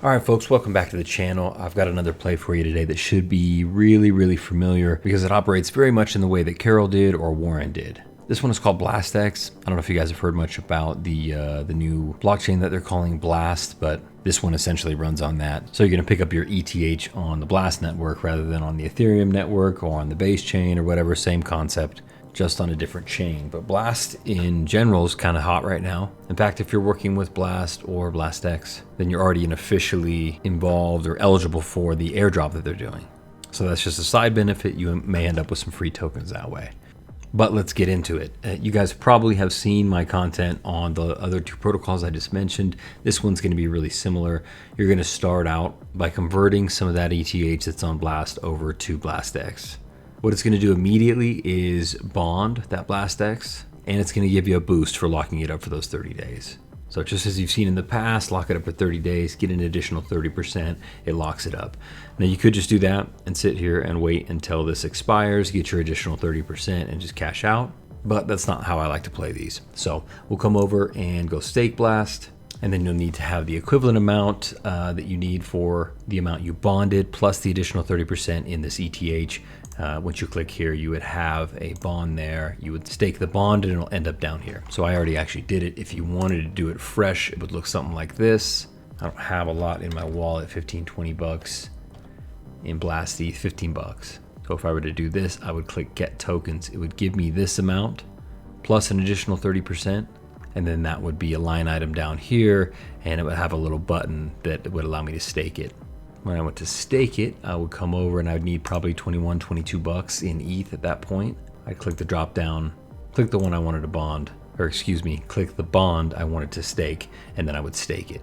All right, folks, welcome back to the channel. I've got another play for you today that should be really familiar because it operates very much in the way that Carol did or Warren did. This one is called BlastX. I don't know if you guys have heard much about the new blockchain that they're calling Blast, but this one essentially runs on that. So you're gonna pick up your ETH on the Blast network rather than on the Ethereum network or on the base chain or whatever, same concept, just on a different chain. But Blast in general is kind of hot right now. In fact, if you're working with Blast or BlastX, then you're already officially involved or eligible for the airdrop that they're doing. So that's just a side benefit. You may end up with some free tokens that way. But let's get into it. You guys probably have seen my content on the other two protocols I just mentioned. This one's going to be really similar. You're going to start out by converting some of that ETH that's on Blast over to BlastX. What it's going to do immediately is bond that BlastX, and it's going to give you a boost for locking it up for those 30 days. So just as you've seen in the past, lock it up for 30 days, get an additional 30%, it locks it up. Now you could just do that and sit here and wait until this expires, get your additional 30% and just cash out. But that's not how I like to play these. So we'll come over and go stake Blast, and then you'll need to have the equivalent amount that you need for the amount you bonded plus the additional 30% in this ETH. Once you click here, you would have a bond there. You would stake the bond and it'll end up down here. So I already actually did it. If you wanted to do it fresh, it would look something like this. I don't have a lot in my wallet, 15, 20 bucks. In Blast ETH, 15 bucks. So if I were to do this, I would click get tokens. It would give me this amount plus an additional 30%. And then that would be a line item down here, and it would have a little button that would allow me to stake it. When I went to stake it, I would come over and I would need probably 21, 22 bucks in ETH at that point. I'd click the drop down, click the one I wanted to bond, or excuse me, click the bond I wanted to stake, and then I would stake it.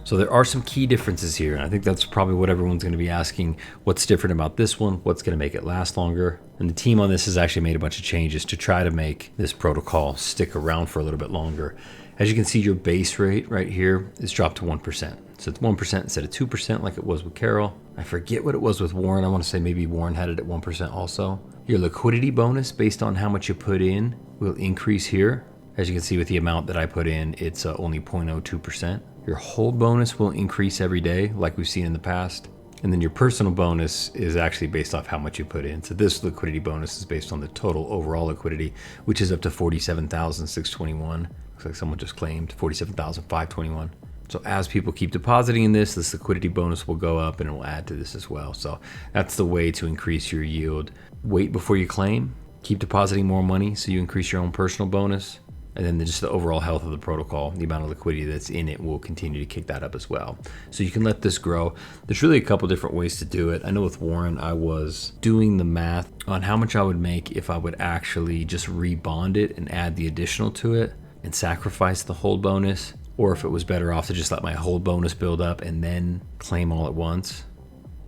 So there are some key differences here, and I think that's probably what everyone's going to be asking. What's different about this one? What's going to make it last longer? And the team on this has actually made a bunch of changes to try to make this protocol stick around for a little bit longer. As you can see, your base rate right here is dropped to 1%. So it's 1% instead of 2% like it was with Carol. I forget what it was with Warren. I want to say maybe Warren had it at 1% also. Your liquidity bonus based on how much you put in will increase here. As you can see with the amount that I put in, it's only 0.02%. Your hold bonus will increase every day like we've seen in the past. And then your personal bonus is actually based off how much you put in. So this liquidity bonus is based on the total overall liquidity, which is up to 47,621. Looks like someone just claimed 47,521. So as people keep depositing in this liquidity bonus will go up and it will add to this as well. So that's the way to increase your yield. Wait before you claim, keep depositing more money so you increase your own personal bonus. And then just the overall health of the protocol, the amount of liquidity that's in it will continue to kick that up as well. So you can let this grow. There's really a couple different ways to do it. I know with Warren, I was doing the math on how much I would make if I would actually just rebond it and add the additional to it and sacrifice the hold bonus, or if it was better off to just let my hold bonus build up and then claim all at once.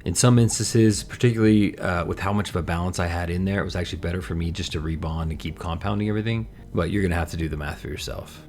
In some instances, particularly with how much of a balance I had in there, it was actually better for me just to rebond and keep compounding everything, but you're gonna have to do the math for yourself.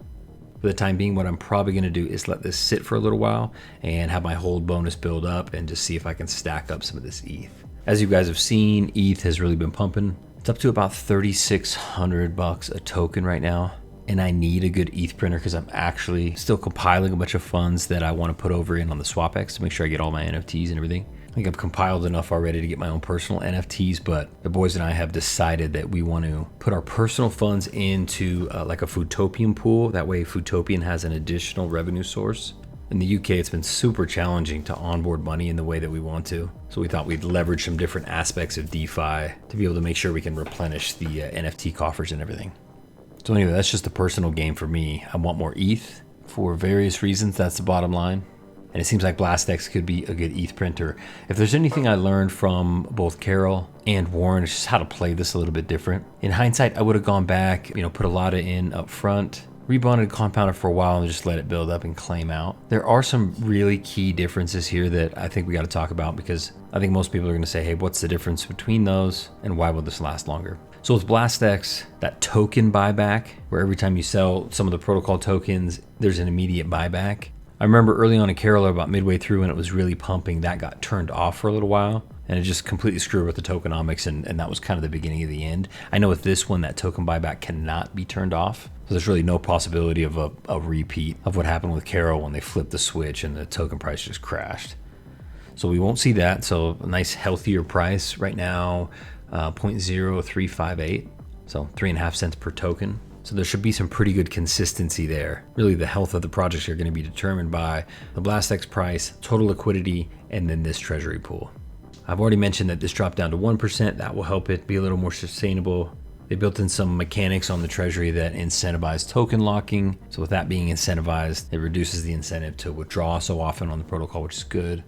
For the time being, what I'm probably gonna do is let this sit for a little while and have my hold bonus build up and just see if I can stack up some of this ETH. As you guys have seen, ETH has really been pumping. It's up to about 3,600 bucks a token right now. And I need a good ETH printer because I'm actually still compiling a bunch of funds that I want to put over in on the SwapX to make sure I get all my NFTs and everything. I think I've compiled enough already to get my own personal NFTs, but the boys and I have decided that we want to put our personal funds into like a Foodtopian pool. That way Foodtopian has an additional revenue source. In the UK, it's been super challenging to onboard money in the way that we want to. So we thought we'd leverage some different aspects of DeFi to be able to make sure we can replenish the NFT coffers and everything. So anyway, that's just a personal game for me. I want more ETH for various reasons. That's the bottom line. And it seems like BlastX could be a good ETH printer. If there's anything I learned from both Carol and Warren, it's just how to play this a little bit different. In hindsight, I would have gone back, put a lot in up front, rebonded, compounded for a while, and just let it build up and claim out. There are some really key differences here that I think we got to talk about because I think most people are going to say, hey, what's the difference between those and why will this last longer? So with BlastX, that token buyback, where every time you sell some of the protocol tokens, there's an immediate buyback. I remember early on in Carol, about midway through when it was really pumping, that got turned off for a little while. and it just completely screwed with the tokenomics, and that was kind of the beginning of the end. I know with this one that token buyback cannot be turned off, so there's really no possibility of a repeat of what happened with Carol when they flipped the switch and the token price just crashed. So we won't see that. So a nice healthier price right now, 0.0358, so 3.5 cents per token. So there should be some pretty good consistency there. Really, the health of the projects are going to be determined by the BlastX price, total liquidity, and then this treasury pool. I've already mentioned that this dropped down to 1%. That will help it be a little more sustainable. They built in some mechanics on the treasury that incentivize token locking. So with that being incentivized, it reduces the incentive to withdraw so often on the protocol, which is good.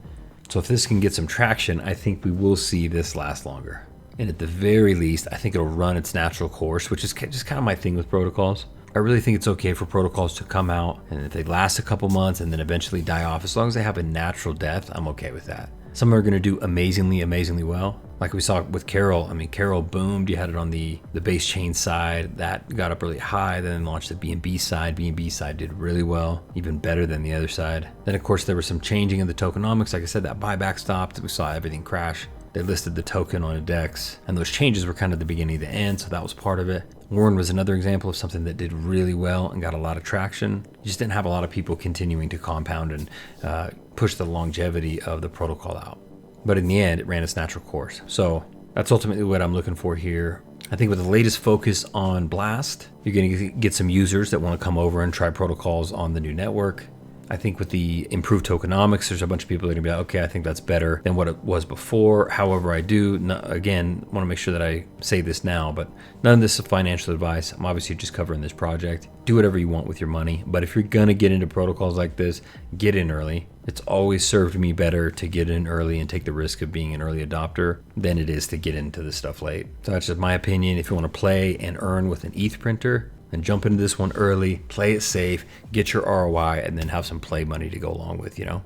So if this can get some traction, I think we will see this last longer. And at the very least, I think it'll run its natural course, which is just kind of my thing with protocols. I really think it's okay for protocols to come out, and if they last a couple months and then eventually die off, as long as they have a natural death, I'm okay with that. Some are going to do amazingly well. Like we saw with Carol. I mean, Carol boomed. You had it on the base chain side. That got up really high, then launched the BNB side. BNB side did really well, even better than the other side. Then, of course, there was some changing of the tokenomics. Like I said, that buyback stopped. We saw everything crash. They listed the token on a DEX, and those changes were kind of the beginning of the end, so that was part of it. Warren was another example of something that did really well and got a lot of traction. You just didn't have a lot of people continuing to compound and push the longevity of the protocol out. But in the end, it ran its natural course. So that's ultimately what I'm looking for here. I think with the latest focus on Blast, you're going to get some users that want to come over and try protocols on the new network. I think with the improved tokenomics, there's a bunch of people that are going to be like, okay, I think that's better than what it was before. However, I do, again, want to make sure that I say this now, but none of this is financial advice. I'm obviously just covering this project. Do whatever you want with your money, but if you're going to get into protocols like this, get in early. It's always served me better to get in early and take the risk of being an early adopter than it is to get into this stuff late. So that's just my opinion. If you want to play and earn with an ETH printer, and jump into this one early, play it safe, get your ROI, and then have some play money to go along with, you know?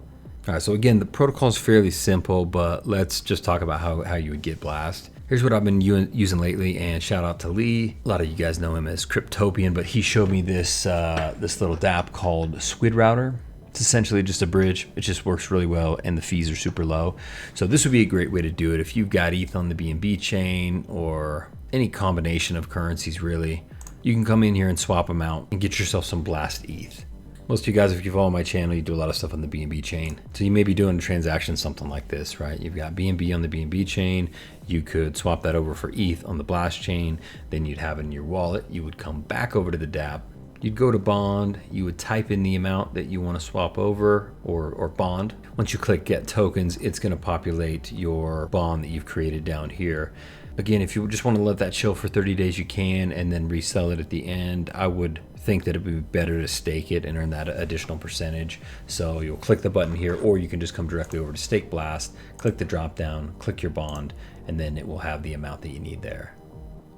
All right, so again, the protocol is fairly simple, but let's just talk about how you would get Blast. Here's what I've been using lately, and shout out to Lee. A lot of you guys know him as Cryptopian, but he showed me this little dApp called Squid Router. It's essentially just a bridge. It just works really well, and the fees are super low. So this would be a great way to do it if you've got ETH on the BNB chain or any combination of currencies, really. You can come in here and swap them out and get yourself some Blast ETH. Most of you guys, if you follow my channel, you do a lot of stuff on the BNB chain. So you may be doing a transaction something like this, right? You've got BNB on the BNB chain. You could swap that over for ETH on the Blast chain. Then you'd have it in your wallet. You would come back over to the dApp. You'd go to bond. You would type in the amount that you want to swap over or bond. Once you click get tokens, it's going to populate your bond that you've created down here. Again, if you just want to let that chill for 30 days, you can, and then resell it at the end. I would think that it would be better to stake it and earn that additional percentage. So you'll click the button here, or you can just come directly over to Stake Blast, click the drop down, click your bond, and then it will have the amount that you need there.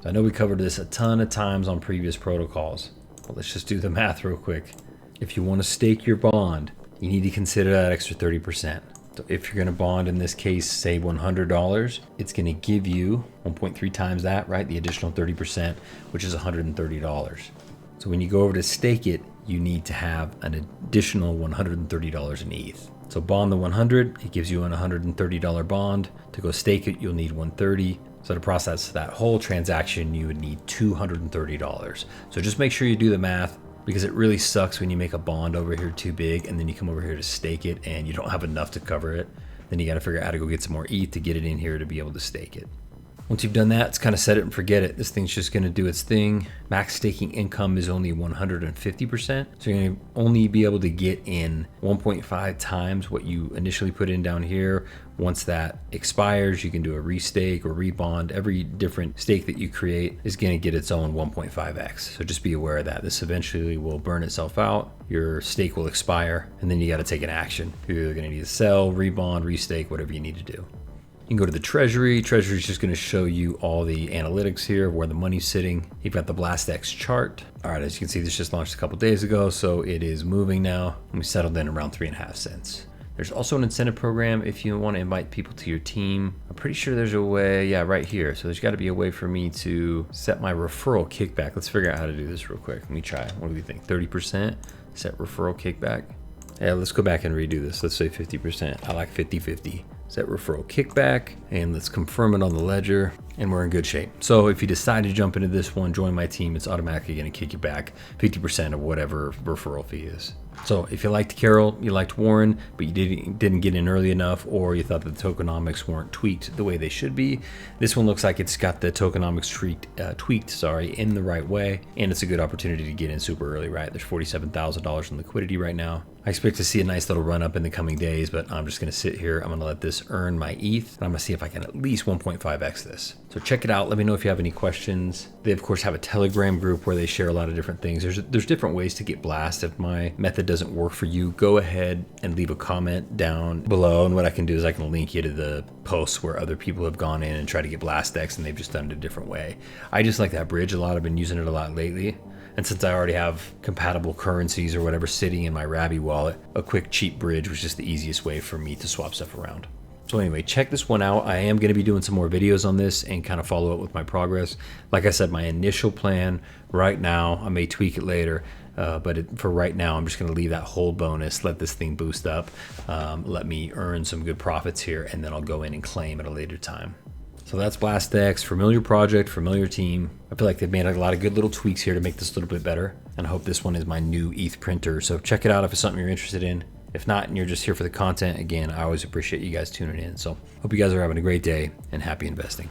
So I know we covered this a ton of times on previous protocols, but let's just do the math real quick. If you want to stake your bond, you need to consider that extra 30%. So if you're going to bond, in this case, say $100, it's going to give you 1.3 times that, right? The additional 30%, which is $130. So when you go over to stake it, you need to have an additional $130 in ETH. So bond the 100, it gives you an $130 bond. To go stake it, you'll need 130. So to process that whole transaction, you would need $230. So just make sure you do the math, because it really sucks when you make a bond over here too big and then you come over here to stake it and you don't have enough to cover it. Then you got to figure out how to go get some more ETH to get it in here to be able to stake it. Once you've done that, it's kind of set it and forget it. This thing's just going to do its thing. Max staking income is only 150%. So you're going to only be able to get in 1.5 times what you initially put in down here. Once that expires, you can do a restake or rebond. Every different stake that you create is going to get its own 1.5x. So just be aware of that. This eventually will burn itself out. Your stake will expire, and then you got to take an action. You're either going to need to sell, rebond, restake, whatever you need to do. You can go to the treasury. Treasury is just going to show you all the analytics here of where the money's sitting. You've got the BlastX chart. All right, as you can see, this just launched a couple days ago, so it is moving now. We settled in around 3.5 cents. There's also an incentive program if you want to invite people to your team. I'm pretty sure there's a way, yeah, right here. So there's got to be a way for me to set my referral kickback. Let's figure out how to do this real quick. Let me try. What do we think? 30%? Set referral kickback? Yeah, let's go back and redo this. Let's say 50%. I like 50-50. set referral kickback, and let's confirm it on the ledger, and we're in good shape. So if you decide to jump into this one, join my team, it's automatically gonna kick you back 50% of whatever referral fee is. So if you liked Carol, you liked Warren, but you didn't get in early enough, or you thought that the tokenomics weren't tweaked the way they should be, this one looks like it's got the tokenomics tweaked in the right way, and it's a good opportunity to get in super early, right? There's $47,000 in liquidity right now. I expect to see a nice little run up in the coming days, but I'm just gonna sit here. I'm gonna let this earn my ETH, and I'm gonna see if I can at least 1.5x this. So check it out. Let me know if you have any questions. They of course have a Telegram group where they share a lot of different things. There's different ways to get Blast. If my method doesn't work for you, go ahead and leave a comment down below. And what I can do is I can link you to the posts where other people have gone in and tried to get BlastX and they've just done it a different way. I just like that bridge a lot. I've been using it a lot lately. And since I already have compatible currencies or whatever sitting in my Rabby wallet, a quick cheap bridge was just the easiest way for me to swap stuff around. So anyway, check this one out. I am going to be doing some more videos on this and kind of follow up with my progress. Like I said, my initial plan right now, I may tweak it later, but for right now, I'm just going to leave that hold bonus, let this thing boost up, let me earn some good profits here, and then I'll go in and claim at a later time. So that's BlastX, familiar project, familiar team. I feel like they've made a lot of good little tweaks here to make this a little bit better. And I hope this one is my new ETH printer. So check it out if it's something you're interested in. If not, and you're just here for the content, again, I always appreciate you guys tuning in. So hope you guys are having a great day and happy investing.